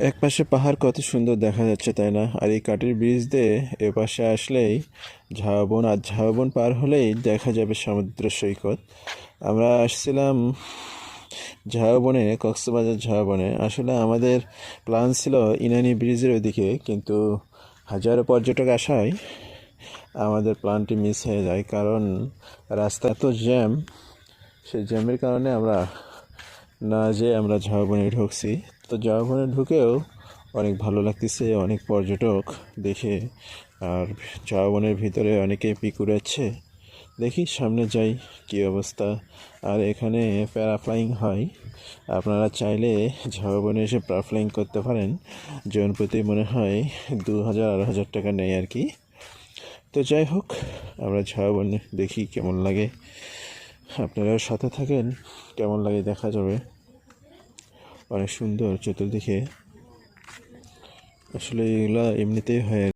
একপাশে পাহাড় কত সুন্দর দেখা যাচ্ছে, তাই না? আর এই কাঠের ব্রিজ দিয়ে এপাশে আসলেই ঝাউবন, আর ঝাউবন পার হলেই দেখা যাবে সমুদ্র সৈকত। আমরা আসছিলাম ঝাউবনে, কক্সবাজার ঝাউবনে। আসলে আমাদের প্ল্যান ছিল ইনানি ব্রিজের ওইদিকে, কিন্তু হাজারো পর্যটক আসায় আমাদের প্ল্যানটি মিস হয়ে যায়, কারণ রাস্তা এত জ্যাম। সেই জ্যামের কারণে আমরা না যেয়ে আমরা ঝাউবনে ঢুকছি। তো ঝাউবনে ঢুকেও অনেক ভালো লাগতেছে, অনেক পর্যটক দেখে। আর ঝাউবনের ভিতরে অনেকে পিক উড়াচ্ছে। দেখি সামনে যাই কী অবস্থা। আর এখানে প্যারাফ্লাইং হয়, আপনারা চাইলে ঝাউবনে এসে প্যারাফ্লাইং করতে পারেন। জন প্রতি মনে হয় 2,000-2,500 টাকা নেয় আর কি। তো যাই হোক, আমরা ঝাউবনে দেখি কেমন লাগে। আপনারাও সাথে থাকেন, কেমন লাগে দেখা যাবে। অনেক সুন্দর চতুর্দিকে, আসলে এগুলা এমনিতেই হয়।